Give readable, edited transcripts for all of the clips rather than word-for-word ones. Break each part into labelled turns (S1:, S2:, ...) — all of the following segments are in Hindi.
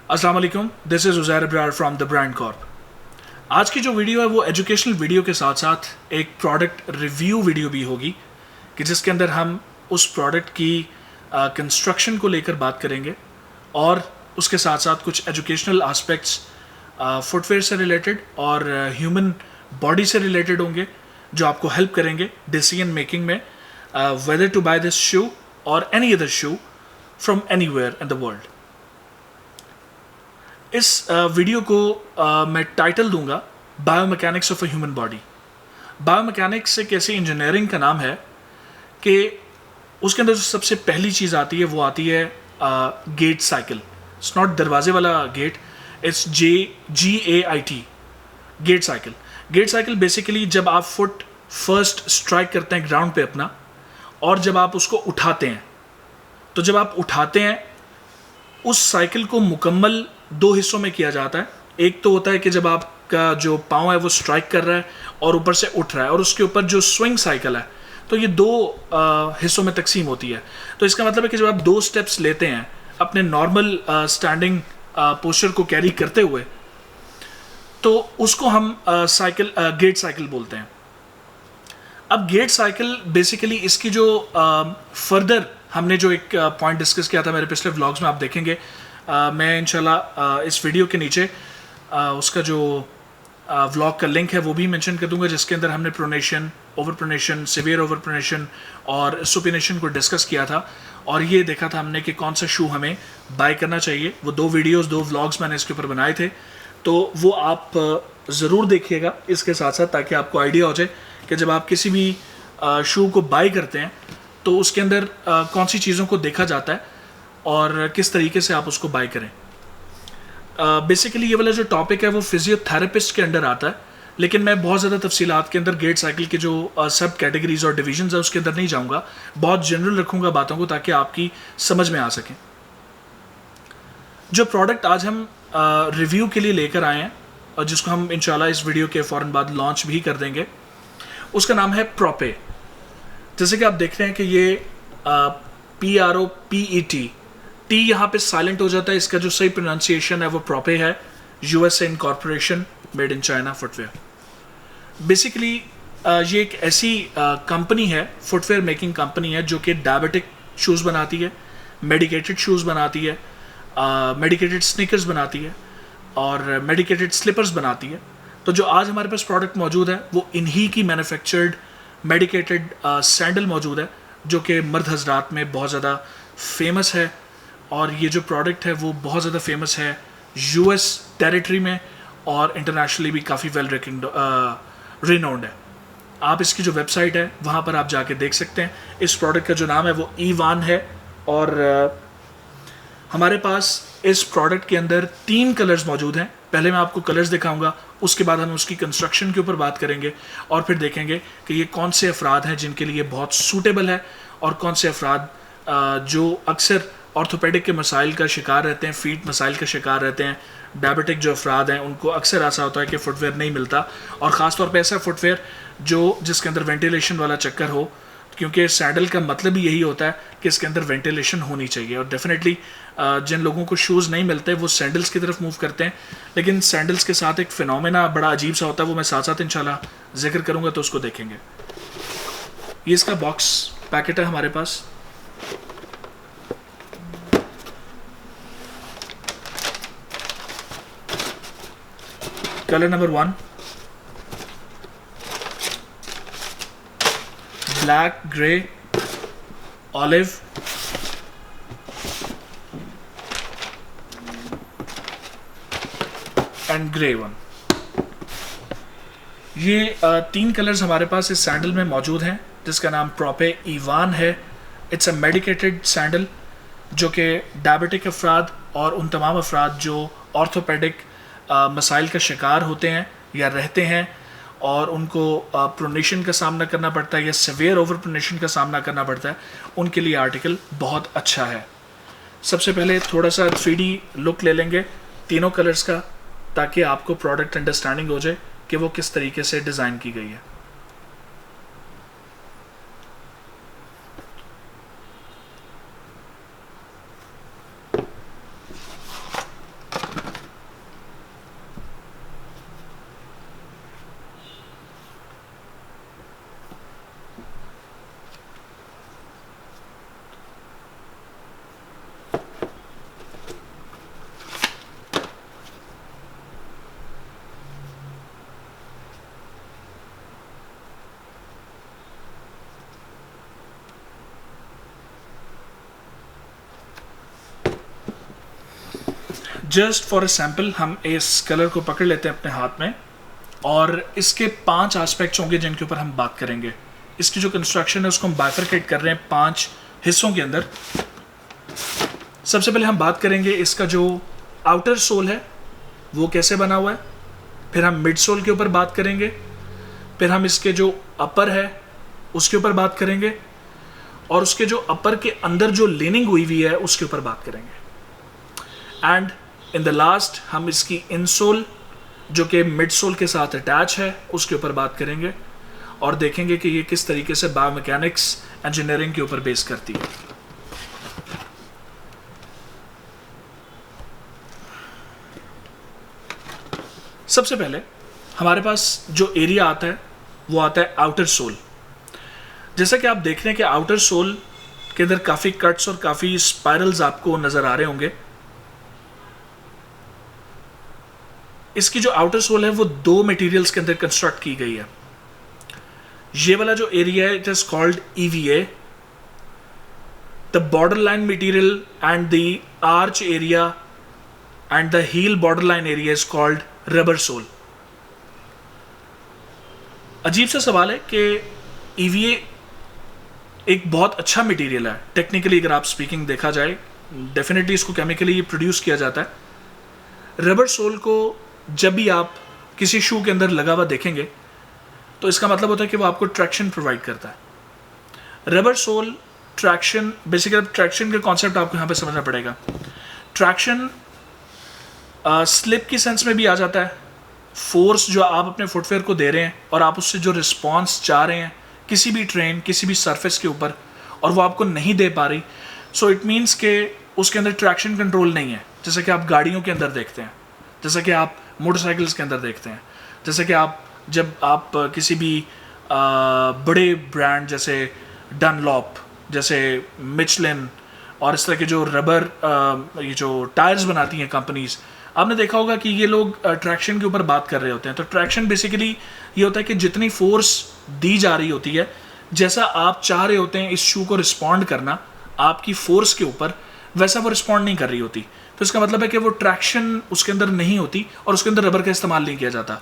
S1: अस्सलाम वालेकुम, this is Uzair Abrar from the brand Corp. आज की जो वीडियो है वो एजुकेशनल वीडियो के साथ साथ एक प्रोडक्ट रिव्यू वीडियो भी होगी कि जिसके अंदर हम उस प्रोडक्ट की कंस्ट्रक्शन को लेकर बात करेंगे और उसके साथ साथ कुछ एजुकेशनल आस्पेक्ट्स फुटवेयर से रिलेटेड और ह्यूमन बॉडी से रिलेटेड होंगे जो आपको हेल्प करेंगे डिसीजन मेकिंग में whether to buy this shoe और any other shoe from anywhere in the world. इस वीडियो को मैं टाइटल दूंगा biomechanics of a human body. Biomechanics एक ऐसी इंजीनियरिंग का नाम है कि उसके अंदर जो सबसे पहली चीज़ आती है वो आती है गेट साइकिल। इट्स नॉट दरवाजे वाला gate, it's GAIT, gait cycle. Gait cycle basically जब आप फुट फर्स्ट स्ट्राइक करते हैं ग्राउंड पे अपना और जब आप उसको उठाते हैं, तो जब आप उठाते हैं उस साइकिल को मुकम्मल दो हिस्सों में किया जाता है। एक तो होता है कि जब आपका जो पाँव है वो स्ट्राइक कर रहा है और ऊपर से उठ रहा है, और उसके ऊपर जो स्विंग साइकिल है, तो ये दो हिस्सों में तकसीम होती है। तो इसका मतलब है कि जब आप दो स्टेप्स लेते हैं अपने नॉर्मल स्टैंडिंग पोस्चर को कैरी करते हुए, तो उसको हम गेट साइकिल बोलते हैं। अब गेट साइकिल बेसिकली इसकी जो फर्दर हमने जो एक पॉइंट डिस्कस किया था मेरे पिछले व्लॉग्स में, आप देखेंगे मैं इंशाल्लाह इस वीडियो के नीचे उसका जो व्लॉग का लिंक है वो भी मेंशन कर दूंगा, जिसके अंदर हमने pronation, over pronation, severe over pronation और सुपिनेशन को डिस्कस किया था और ये देखा था हमने कि कौन सा शू हमें बाय करना चाहिए। वो दो व्लॉग्स मैंने इसके ऊपर बनाए थे, तो वो आप ज़रूर देखिएगा इसके साथ साथ, ताकि आपको आइडिया हो जाए कि जब आप किसी भी शू को बाय करते हैं तो उसके अंदर कौन सी चीज़ों को देखा जाता है और किस तरीके से आप उसको बाय करें। बेसिकली ये वाला जो टॉपिक है वो फिजियोथेरेपिस्ट के अंडर आता है, लेकिन मैं बहुत ज़्यादा तफसीलात के अंदर गेट साइकिल के जो सब कैटेगरीज और डिविजन्स है उसके अंदर नहीं जाऊँगा। बहुत जनरल रखूँगा बातों को ताकि आपकी समझ में आ सके। जो प्रोडक्ट आज हम रिव्यू के लिए लेकर आए हैं और जिसको हम इंशाल्लाह इस वीडियो के फ़ौरन बाद लॉन्च भी कर देंगे, उसका नाम है प्रोपे। जैसे कि आप देख रहे हैं कि ये PROPET, टी यहाँ पे साइलेंट हो जाता है, इसका जो सही प्रोनाउंसिएशन है वो प्रोपे है। USA incorporation, made in China footwear. Basically ये एक ऐसी कंपनी है, फुटवेयर मेकिंग कंपनी है, जो कि डायबिटिक शूज़ बनाती है, मेडिकेटेड शूज़ बनाती है, मेडिकेटेड स्नीकर्स बनाती है और मेडिकेटेड स्लीपर्स बनाती है। तो जो आज हमारे पास प्रोडक्ट मौजूद है वो इन्हीं की मैन्युफैक्चर्ड मेडिकेटेड सैंडल मौजूद है, जो कि मर्द हजरात में बहुत ज़्यादा फेमस है। और ये जो प्रोडक्ट है वो बहुत ज़्यादा फेमस है US टेरिटरी में और इंटरनेशनली भी काफ़ी वेल रिनाउंड है। आप इसकी जो वेबसाइट है वहाँ पर आप जाके देख सकते हैं। इस प्रोडक्ट का जो नाम है वो E1 है और हमारे पास इस प्रोडक्ट के अंदर 3 कलर्स मौजूद हैं। पहले मैं आपको कलर्स दिखाऊंगा, उसके बाद हम उसकी कंस्ट्रक्शन के ऊपर बात करेंगे और फिर देखेंगे कि ये कौन से अफराद हैं जिनके लिए बहुत सूटेबल है और कौन से अफराद जो अक्सर ऑर्थोपेडिक के मसाइल का शिकार रहते हैं, फीट मसाइल का शिकार रहते हैं। डायबिटिक जो अफराद हैं उनको अक्सर ऐसा होता है कि फुटवेयर नहीं मिलता, और ख़ास तौर पे ऐसा फुटवेयर जिसके अंदर वेंटिलेशन वाला चक्कर हो, क्योंकि सैंडल का मतलब ही यही होता है कि इसके अंदर वेंटिलेशन होनी चाहिए। और डेफिनेटली जिन लोगों को शूज़ नहीं मिलते वो सैंडल्स की तरफ मूव करते हैं, लेकिन सैंडल्स के साथ एक फिनोमेना बड़ा अजीब सा होता है, वो मैं साथ साथ इंशाल्लाह जिक्र करूँगा, तो उसको देखेंगे। ये इसका बॉक्स पैकेट है हमारे पास। Colour number 1 black, grey, olive, and grey 1। ये 3 कलर्स हमारे पास इस सैंडल में मौजूद हैं, जिसका नाम प्रोपे E1 है। इट्स अ मेडिकेटेड सैंडल जो कि डायबिटिक अफराद और उन तमाम अफराद जो ऑर्थोपेडिक मसाइल का शिकार होते हैं या रहते हैं और उनको प्रोनेशन का सामना करना पड़ता है या सिवियर ओवर प्रोनेशन का सामना करना पड़ता है, उनके लिए आर्टिकल बहुत अच्छा है। सबसे पहले थोड़ा सा 3D लुक ले लेंगे तीनों कलर्स का, ताकि आपको प्रोडक्ट अंडरस्टैंडिंग हो जाए कि वो किस तरीके से डिज़ाइन की गई है। जस्ट फॉर अ सैम्पल हम इस कलर को पकड़ लेते हैं अपने हाथ में, और इसके 5 एस्पेक्ट्स होंगे जिनके ऊपर हम बात करेंगे। इसकी जो कंस्ट्रक्शन है उसको हम बाइफरकेट कर रहे हैं 5 हिस्सों के अंदर। सबसे पहले हम बात करेंगे इसका जो आउटर सोल है वो कैसे बना हुआ है, फिर हम मिड सोल के ऊपर बात करेंगे, फिर हम इसके जो अपर है उसके ऊपर बात करेंगे, और उसके जो अपर के अंदर जो लेनिंग हुई हुई है उसके ऊपर बात करेंगे। एंड इन द लास्ट हम इसकी इनसोल जो कि मिड सोल के साथ अटैच है उसके ऊपर बात करेंगे, और देखेंगे कि ये किस तरीके से बायोमैकेनिक्स इंजीनियरिंग के ऊपर बेस करती है। सबसे पहले हमारे पास जो एरिया आता है वो आता है आउटर सोल। जैसा कि आप देख रहे हैं कि आउटर सोल के अंदर काफ़ी कट्स और काफ़ी स्पाइरल्स आपको नज़र आ रहे होंगे। इसकी जो आउटर सोल है वो 2 मटेरियल्स के अंदर कंस्ट्रक्ट की गई है। ये वाला जो एरिया है it is called EVA, the border line material and the arch area and the heel border line area is called rubber sole. अजीब सा सवाल है कि EVA एक बहुत अच्छा मटेरियल है टेक्निकली, अगर आप स्पीकिंग देखा जाए डेफिनेटली इसको केमिकली प्रोड्यूस किया जाता है। रबर सोल को जब भी आप किसी शू के अंदर लगा हुआ देखेंगे तो इसका मतलब होता है कि वो आपको ट्रैक्शन प्रोवाइड करता है। Rubber sole traction, basically traction का कॉन्सेप्ट आपको यहाँ पे समझना पड़ेगा। ट्रैक्शन स्लिप की सेंस में भी आ जाता है, फोर्स जो आप अपने फुटवेयर को दे रहे हैं और आप उससे जो रिस्पॉन्स चाह रहे हैं किसी भी ट्रेन किसी भी सरफेस के ऊपर और वो आपको नहीं दे पा रही, सो इट मीन्स के उसके अंदर ट्रैक्शन कंट्रोल नहीं है। जैसे कि आप गाड़ियों के अंदर देखते हैं, जैसे कि आप मोटरसाइकिल्स के अंदर देखते हैं, जैसे कि आप जब आप किसी भी बड़े ब्रांड जैसे डनलॉप, जैसे मिचलिन और इस तरह के जो रबर ये जो टायर्स बनाती हैं कंपनीज, आपने देखा होगा कि ये लोग ट्रैक्शन के ऊपर बात कर रहे होते हैं। तो ट्रैक्शन बेसिकली ये होता है कि जितनी फोर्स दी जा रही होती है, जैसा आप चाह रहे होते हैं इस शू को रिस्पॉन्ड करना आपकी फोर्स के ऊपर, वैसा वो रिस्पॉन्ड नहीं कर रही होती। तो इसका मतलब है कि वो ट्रैक्शन उसके अंदर नहीं होती और उसके अंदर रबर का इस्तेमाल नहीं किया जाता।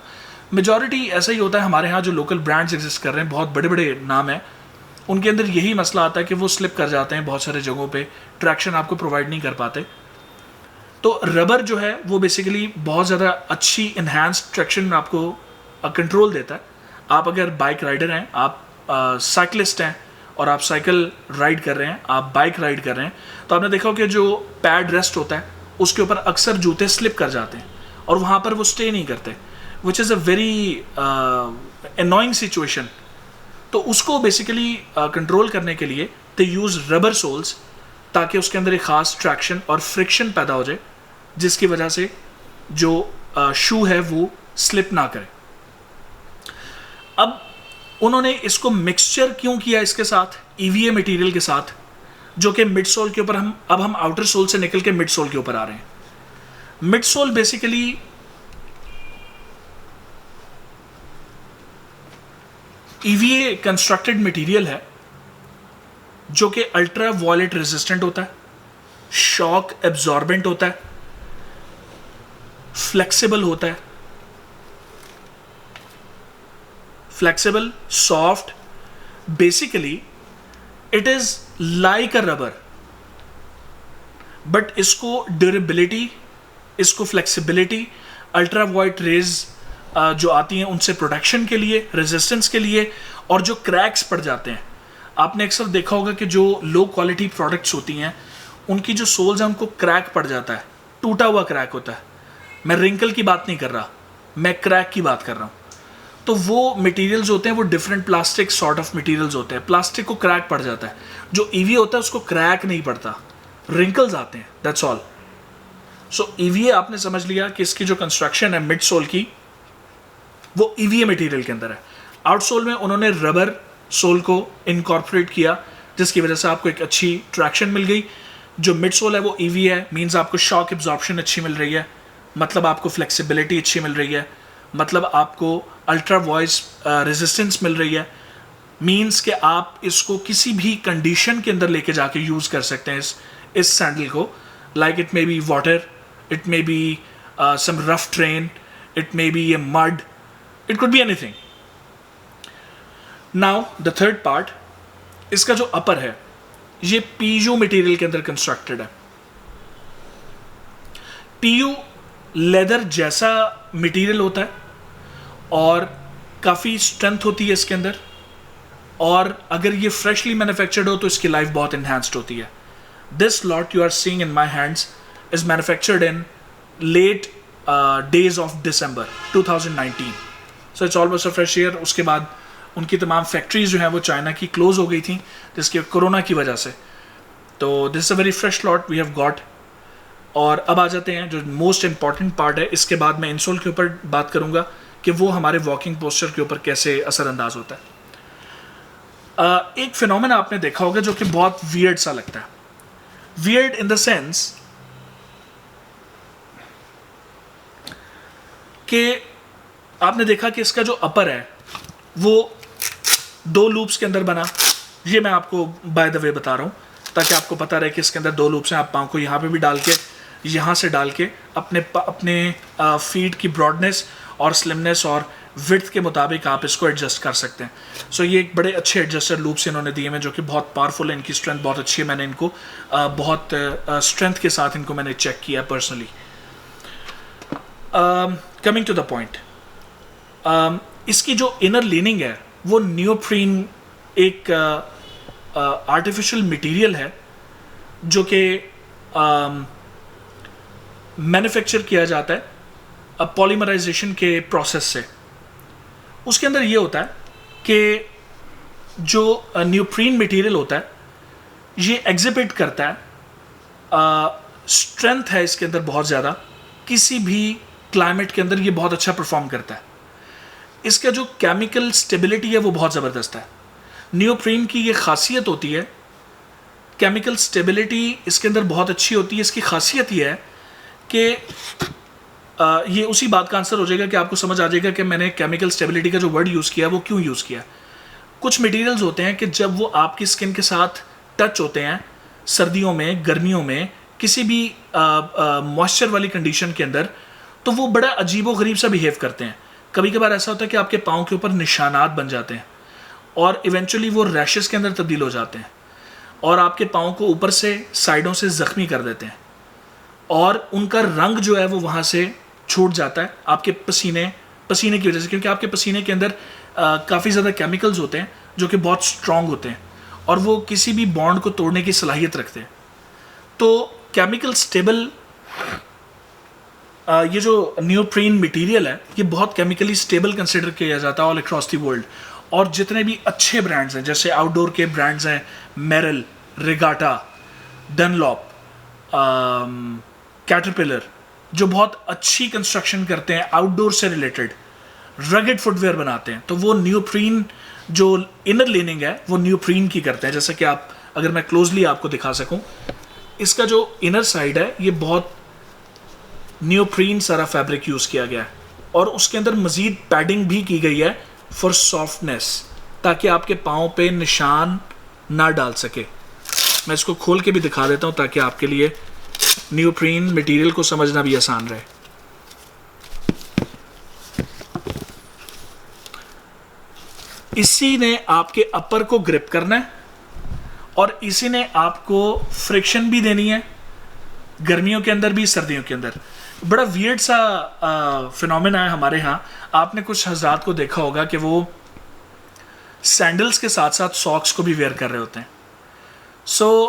S1: मेजॉरिटी ऐसा ही होता है। हमारे यहाँ जो लोकल ब्रांड्स एग्जिस्ट कर रहे हैं, बहुत बड़े बड़े नाम हैं, उनके अंदर यही मसला आता है कि वो स्लिप कर जाते हैं बहुत सारे जगहों पे, ट्रैक्शन आपको प्रोवाइड नहीं कर पाते। तो रबर जो है वो बेसिकली बहुत ज़्यादा अच्छी इन्हांस्ड ट्रैक्शन आपको कंट्रोल देता है। आप अगर बाइक राइडर हैं, आप साइकिलिस्ट हैं और आप साइकिल राइड कर रहे हैं, आप बाइक राइड कर रहे हैं, तो आपने देखा हो कि जो पैड रेस्ट होता है उसके ऊपर अक्सर जूते स्लिप कर जाते हैं और वहाँ पर वो स्टे नहीं करते, which is a very annoying situation. तो उसको बेसिकली कंट्रोल करने के लिए दे यूज़ रबर सोल्स, ताकि उसके अंदर एक ख़ास ट्रैक्शन और फ्रिक्शन पैदा हो जाए जिसकी वजह से जो शू है वो स्लिप ना करे। अब उन्होंने इसको मिक्सचर क्यों किया इसके साथ, EVA मटेरियल के साथ, जो कि मिड सोल के ऊपर हम आउटर सोल से निकल के मिड सोल के ऊपर आ रहे हैं। Mid sole basically EVA constructed material है जो कि अल्ट्रा वायलेट रेजिस्टेंट होता है, शॉक एब्जॉर्बेंट होता है, फ्लेक्सिबल होता है, flexible, soft, basically it is like a rubber, but इसको ड्यूरेबिलिटी, इसको फ्लेक्सिबिलिटी, अल्ट्रा वायलेट रेज जो आती हैं उनसे प्रोटेक्शन के लिए, रेजिस्टेंस के लिए, और जो क्रैक्स पड़ जाते हैं। आपने अक्सर देखा होगा कि जो लो क्वालिटी प्रोडक्ट्स होती हैं उनकी जो सोल्स हैं उनको क्रैक पड़ जाता है, टूटा हुआ क्रैक होता है। मैं रिंकल की बात नहीं कर रहा, मैं क्रैक की बात कर रहा हूँ। तो वो मटेरियल्स होते हैं, वो different plastic sort of materials होते हैं। प्लास्टिक को क्रैक पड़ जाता है, जो EVA होता है उसको क्रैक नहीं पड़ता, रिंकल्स आते हैं, दैट्स ऑल। सो EVA आपने समझ लिया कि इसकी जो कंस्ट्रक्शन है मिड सोल की वो EVA मटेरियल के अंदर है। आउटसोल में उन्होंने रबर सोल को इनकॉर्पोरेट किया जिसकी वजह से आपको एक अच्छी ट्रैक्शन मिल गई। जो मिड सोल है वो EVA है, मीन्स आपको शॉक एब्जॉर्प्शन अच्छी मिल रही है, मतलब आपको फ्लेक्सिबिलिटी अच्छी मिल रही है, मतलब आपको अल्ट्रा वॉइस रेजिस्टेंस मिल रही है, मीन्स कि आप इसको किसी भी कंडीशन के अंदर लेके जाके यूज़ कर सकते हैं इस सैंडल को, like it may be water, it may be some rough terrain, it may be a mud, it could be anything. Now the third part, इसका जो अपर है ये पीयू मटेरियल के अंदर कंस्ट्रक्टेड है. पीयू लेदर जैसा मटेरियल होता है और काफ़ी स्ट्रेंथ होती है इसके अंदर, और अगर ये फ्रेशली मैन्युफैक्चर्ड हो तो इसकी लाइफ बहुत इन्हांस्ड होती है. This lot you are seeing in my hands is manufactured in late days of December 2019. So it's almost a fresh year. उसके बाद उनकी तमाम फैक्ट्रीज जो हैं वो चाइना की क्लोज हो गई थी जिसके कोरोना की वजह से. तो this is a very fresh lot we have got. और अब आ जाते हैं जो मोस्ट इंपॉर्टेंट पार्ट है. इसके बाद मैं इंसोल के ऊपर बात करूंगा कि वो हमारे वॉकिंग पोस्चर के ऊपर कैसे असरअंदाज होता है. एक फिनोमेना आपने देखा होगा जो कि बहुत वियर्ड सा लगता है. वियर्ड इन द सेंस कि आपने देखा कि इसका जो अपर है वो 2 लूप्स के अंदर बना. ये मैं आपको बाय द वे बता रहा हूँ ताकि आपको पता रहे कि इसके अंदर 2 लूप्स हैं. आप पाँव को यहाँ पे भी डाल के, यहाँ से डाल के अपने फीट की ब्रॉडनेस और स्लिमनेस और विड्थ के मुताबिक आप इसको एडजस्ट कर सकते हैं. सो ये एक बड़े अच्छे एडजस्टर लूप्स इन्होंने दिए हैं जो कि बहुत पावरफुल है. इनकी स्ट्रेंथ बहुत अच्छी है. मैंने इनको बहुत स्ट्रेंथ के साथ इनको मैंने चेक किया personally. Coming to the point, इसकी जो इनर लीनिंग है वो नियोप्रीन एक आर्टिफिशियल मटेरियल है जो कि मैन्युफैक्चर किया जाता है पॉलीमराइजेशन के प्रोसेस से. उसके अंदर ये होता है कि जो नियोप्रीन मटेरियल होता है ये एग्जिबिट करता है, स्ट्रेंथ है इसके अंदर बहुत ज़्यादा. किसी भी क्लाइमेट के अंदर ये बहुत अच्छा परफॉर्म करता है. इसका जो केमिकल स्टेबिलिटी है वो बहुत ज़बरदस्त है. नियोप्रीन की ये खासियत होती है, केमिकल स्टेबिलिटी इसके अंदर बहुत अच्छी होती है. इसकी खासियत ये है कि ये उसी बात का आंसर हो जाएगा कि आपको समझ आ जाएगा कि मैंने केमिकल स्टेबिलिटी का जो वर्ड यूज़ किया वो क्यों यूज़ किया. कुछ मटेरियल्स होते हैं कि जब वो आपकी स्किन के साथ टच होते हैं सर्दियों में, गर्मियों में, किसी भी मॉइस्चर वाली कंडीशन के अंदर, तो वो बड़ा अजीबो गरीब सा बिहेव करते हैं. कभी कभार ऐसा होता है कि आपके पाँव के ऊपर निशानात बन जाते हैं और इवेंचुअली वो रैशेस के अंदर तब्दील हो जाते हैं और आपके पाँव को ऊपर से साइडों से ज़ख्मी कर देते हैं और उनका रंग जो है वो वहाँ से छूट जाता है आपके पसीने की वजह से, क्योंकि आपके पसीने के अंदर काफ़ी ज़्यादा केमिकल्स होते हैं जो कि बहुत स्ट्रॉन्ग होते हैं और वो किसी भी बॉन्ड को तोड़ने की सलाहियत रखते हैं. तो केमिकल स्टेबल ये जो नियोप्रीन मटेरियल है ये बहुत केमिकली स्टेबल कंसिडर किया जाता है ऑल अक्रॉस द वर्ल्ड. और जितने भी अच्छे ब्रांड्स हैं, जैसे आउटडोर के ब्रांड्स हैं, मेरल, रिगाटा, डनलॉप, कैटरपिलर, जो बहुत अच्छी कंस्ट्रक्शन करते हैं आउटडोर से रिलेटेड, रगेड फुटवेयर बनाते हैं, तो वो नियोप्रीन जो इनर लीनिंग है वो नियोप्रीन की करते हैं. जैसे कि आप, अगर मैं क्लोजली आपको दिखा सकूं, इसका जो इनर साइड है ये बहुत नियोप्रीन सारा फैब्रिक यूज़ किया गया है और उसके अंदर मज़ीद पैडिंग भी की गई है फॉर सॉफ्टनेस, ताकि आपके पाँव पे निशान ना डाल सके. मैं इसको खोल के भी दिखा देता हूँ ताकि आपके लिए नियोप्रीन मटेरियल को समझना भी आसान रहे. इसी ने आपके अपर को ग्रिप करना है और इसी ने आपको फ्रिक्शन भी देनी है, गर्मियों के अंदर भी, सर्दियों के अंदर. बड़ा वियर्ड सा फिनोमेना है हमारे यहाँ. आपने कुछ हजरात को देखा होगा कि वो सैंडल्स के साथ साथ सॉक्स को भी वेयर कर रहे होते हैं. सो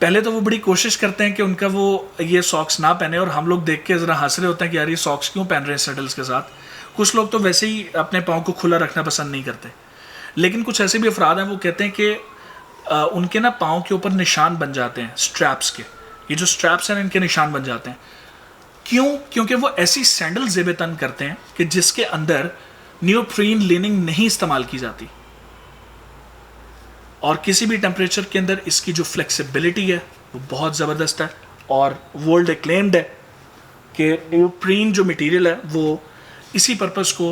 S1: पहले तो वो बड़ी कोशिश करते हैं कि उनका वो ये सॉक्स ना पहने और हम लोग देख के ज़रा हंस रहे होते हैं कि यार ये सॉक्स क्यों पहन रहे हैं सैंडल्स के साथ. कुछ लोग तो वैसे ही अपने पाँव को खुला रखना पसंद नहीं करते, लेकिन कुछ ऐसे भी अफराद हैं वो कहते हैं कि उनके ना पाँव के ऊपर निशान बन जाते हैं स्ट्रैप्स के. ये जो स्ट्रैप्स हैं इनके निशान बन जाते हैं. क्यों? क्योंकि वो ऐसी सैंडल ज़ेब तन करते हैं कि जिसके अंदर नियोप्रीन लीनिंग नहीं इस्तेमाल की जाती और किसी भी टेम्परेचर के अंदर इसकी जो फ्लेक्सिबिलिटी है वो बहुत ज़बरदस्त है. और वर्ल्ड एक्लेम्ड है कि नियोप्रीन जो मटेरियल है वो इसी पर्पस को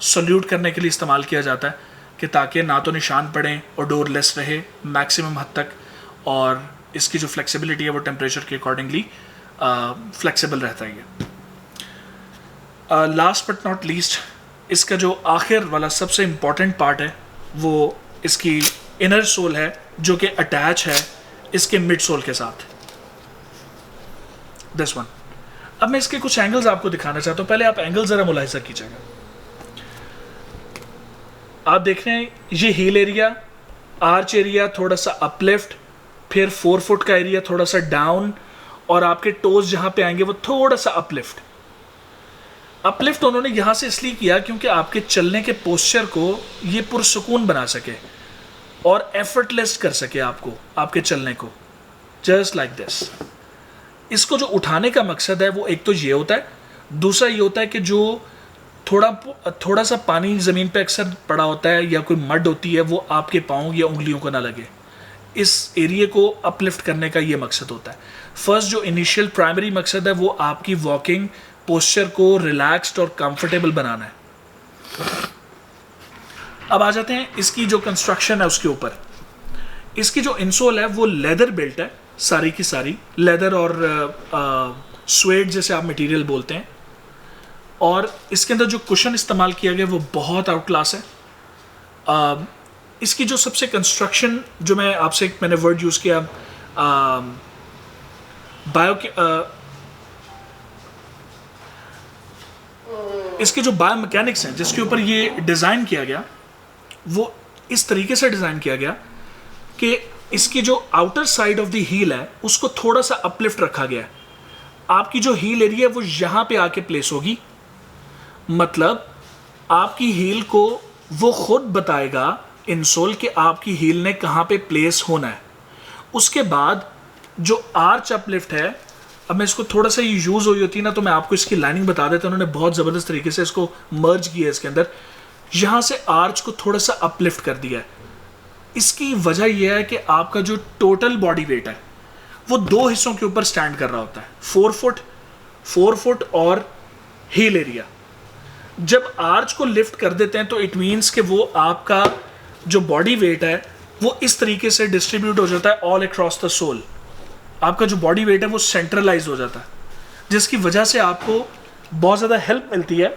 S1: सल्यूट करने के लिए इस्तेमाल किया जाता है कि ताकि ना तो निशान पड़ें और डोरलेस रहे मैक्सिमम हद तक, और इसकी जो फ्लेक्सिबिलिटी है वो टेम्परेचर के अकॉर्डिंगली फ्लेक्सिबल रहता है ये। लास्ट बट नॉट लीस्ट, इसका जो आखिर वाला सबसे इम्पॉर्टेंट पार्ट है वो इसकी इनर सोल है, जो कि अटैच है इसके मिड सोल के साथ, दिस वन। अब मैं इसके कुछ एंगल्स आपको दिखाना चाहता हूँ। पहले आप एंगल ज़रा मुलाहिजा कीजिएगा। आप देख रहे हैं ये हील एरिया, आर्च एरिया थोड़ा सा अपलिफ्ट, फिर 4 फुट का एरिया थोड़ा सा डाउन, और आपके टोज जहाँ पे आएंगे वो थोड़ा सा अपलिफ्ट। अपलिफ्ट उन्होंने यहाँ से इसलिए किया क्योंकि आपके चलने के पोस्चर को ये पुरसुकून बना सके और एफर्टलेस कर सके आपको, आपके चलने को, जस्ट लाइक दिस। इसको जो उठाने का मकसद है वो एक तो ये होता है, दूसरा ये होता है कि जो थोड़ा सा पानी ज़मीन पे अक्सर पड़ा होता है या कोई मड होती है वो आपके पाँव या उंगलियों को ना लगे। इस एरिया को अपलिफ्ट करने का ये मकसद होता है। फर्स्ट जो इनिशियल प्राइमरी मकसद है वो आपकी वॉकिंग पोस्चर को रिलैक्स्ड और कंफर्टेबल बनाना है। अब आ जाते हैं इसकी जो कंस्ट्रक्शन है उसके ऊपर। इसकी जो इंसोल है वो लेदर बिल्ट है, सारी की सारी लेदर और स्वेड जैसे आप मटेरियल बोलते हैं, और इसके अंदर जो कुशन इस्तेमाल किया गया वो बहुत आउट क्लास है। इसकी जो सबसे कंस्ट्रक्शन जो मैंने वर्ड यूज़ किया इसके जो बायो मैकेनिक्स हैं जिसके ऊपर ये डिज़ाइन किया गया वो इस तरीके से डिज़ाइन किया गया कि इसकी जो outer side of the heel है उसको थोड़ा सा अपलिफ्ट रखा गया है। आपकी जो हील एरिया है वो यहाँ पे आके प्लेस होगी, मतलब आपकी हील को वो खुद बताएगा इंसोल कि आपकी हील ने कहाँ पे प्लेस होना है। उसके बाद जो आर्च अपलिफ्ट है, अब मैं इसको थोड़ा सा यूज़ हुई होती है ना तो मैं आपको इसकी लाइनिंग बता देता हूँ। उन्होंने बहुत ज़बरदस्त तरीके से इसको मर्ज किया है इसके अंदर, यहाँ से आर्च को थोड़ा सा अपलिफ्ट कर दिया है। इसकी वजह यह है कि आपका जो टोटल बॉडी वेट है वो 2 हिस्सों के ऊपर स्टैंड कर रहा होता है, 4 फुट और हील एरिया। जब आर्च को लिफ्ट कर देते हैं तो इट मीन्स कि वो आपका जो बॉडी वेट है वो इस तरीके से डिस्ट्रीब्यूट हो जाता है ऑल अक्रॉस द सोल। आपका जो बॉडी वेट है वो सेंट्रलाइज हो जाता है, जिसकी वजह से आपको बहुत ज़्यादा हेल्प मिलती है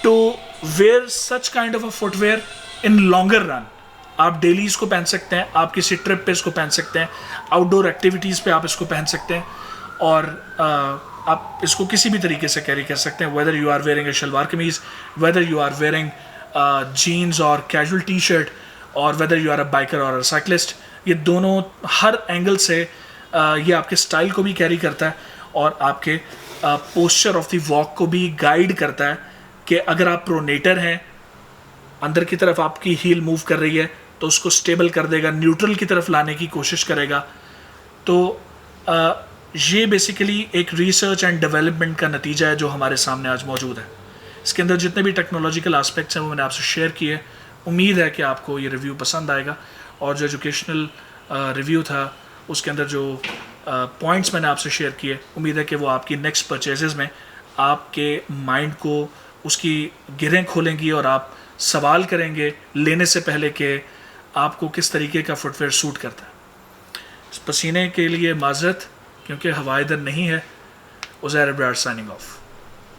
S1: to wear such kind of a footwear in longer run. आप डेली इसको पहन सकते हैं, आप किसी ट्रिप पे इसको पहन सकते हैं, आउटडोर एक्टिविटीज़ पे आप इसको पहन सकते हैं, और आप इसको किसी भी तरीके से कैरी कर सकते हैं, whether you are wearing a shalwar kameez, whether you are wearing jeans और कैजुअल टी शर्ट, और whether you are a biker और अ साइकिलिस्ट। ये दोनों हर एंगल से ये आपके स्टाइल को भी कैरी करता है और आपके पोस्चर ऑफ द वॉक को भी गाइड करता है कि अगर आप प्रोनेटर हैं, अंदर की तरफ आपकी हील मूव कर रही है तो उसको स्टेबल कर देगा, न्यूट्रल की तरफ लाने की कोशिश करेगा। तो ये बेसिकली एक रिसर्च एंड डेवलपमेंट का नतीजा है जो हमारे सामने आज मौजूद है। इसके अंदर जितने भी टेक्नोलॉजिकल आस्पेक्ट्स हैं वो मैंने आपसे शेयर किए। उम्मीद है कि आपको ये रिव्यू पसंद आएगा, और जो एजुकेशनल रिव्यू था उसके अंदर जो पॉइंट्स मैंने आपसे शेयर किए, उम्मीद है कि वो आपकी नेक्स्ट परचेजेस में आपके माइंड को उसकी गिरें खोलेंगी और आप सवाल करेंगे लेने से पहले कि आपको किस तरीके का फुटवेयर सूट करता है। इस पसीने के लिए माजरत, क्योंकि हवा इधर नहीं है। Uzair Ibrar signing off.